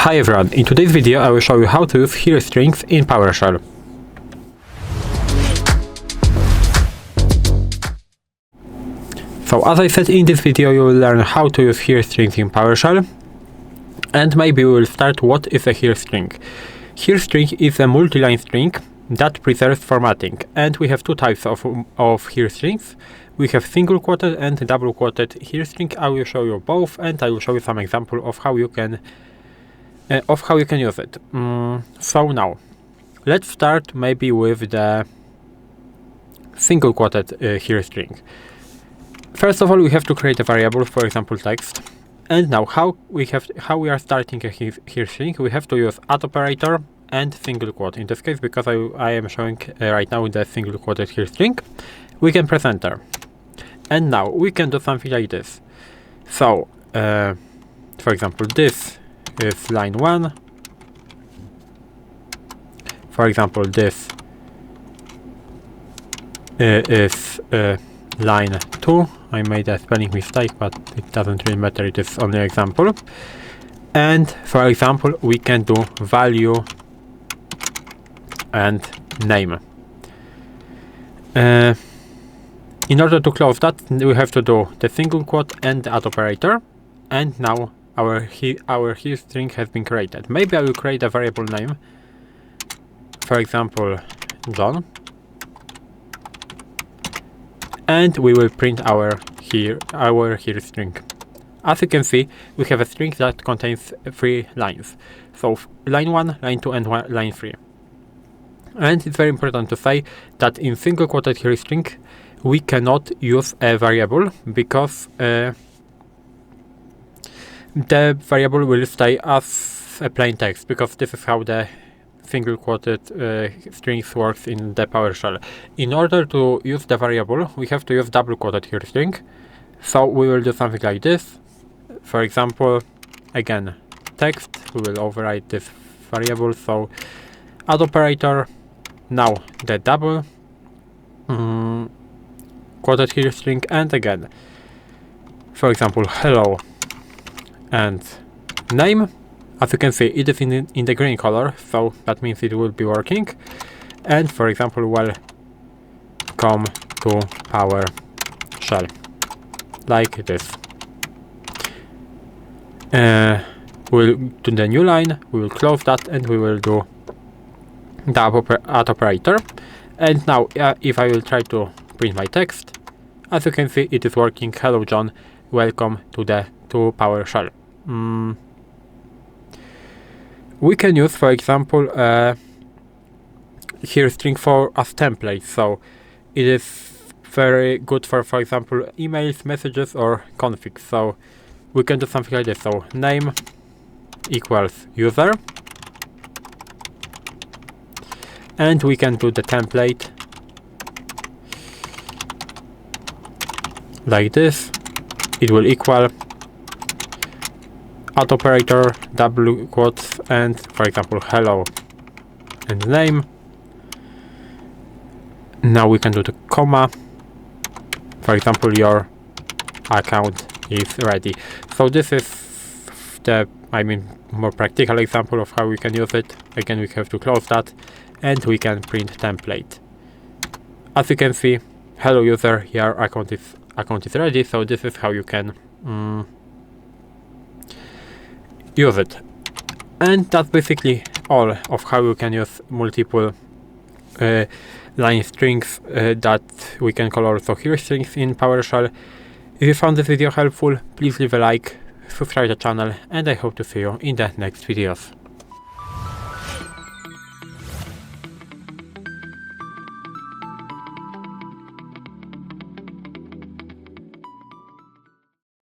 Hi everyone, in today's video I will show you how to use here strings in PowerShell. So as I said, in this video you will learn how to use here strings in PowerShell, and maybe we will start what is a here string. Here string is a multi-line string that preserves formatting, and we have two types of here strings. We have single quoted and double quoted here string. I will show you both, and I will show you some example of how you can use it. So now, let's start maybe with the single quoted here string. First of all, we have to create a variable, for example, text. And now, how we are starting a here string, we have to use operator and single quote. In this case, because I am showing right now the single quoted here string, we can press enter. And now we can do something like this. So, for example, this is line 1. For example, this is line 2. I made a spelling mistake, but it doesn't really matter, it is only an example. And for example, we can do value and name. In order to close that, we have to do the single quote and the operator. And now our here string has been created. Maybe I will create a variable name, for example, John, and we will print our here string. As you can see, we have a string that contains 3 lines. So line 1, line 2, and line 3. And it's very important to say that in single quoted here string, we cannot use a variable because the variable will stay as a plain text, because this is how the single quoted strings works in the PowerShell. In order to use the variable, we have to use double quoted here string. So we will do something like this. For example, again, text, we will override this variable. So add operator, now the double quoted here string, and again, for example, hello and name. As you can see, it is in the green color, so that means it will be working. And for example, welcome to PowerShell, like this. We'll do the new line, we will close that, and we will do the add operator. And now, if I will try to print my text, as you can see, it is working. Hello John, welcome to PowerShell. We can use, for example, here string as template. So it is very good for example, emails, messages, or configs. So we can do something like this. So name equals user, and we can do the template like this. It will equal add operator, double quotes, and for example, hello and name. Now we can do the comma. For example, your account is ready. So this is the, more practical example of how we can use it. Again, we have to close that, and we can print template. As you can see, hello user, your account is ready. So this is how you can use it. And that's basically all of how you can use multiple line strings that we can call also here strings in PowerShell. If you found this video helpful, please leave a like, subscribe to the channel, and I hope to see you in the next videos.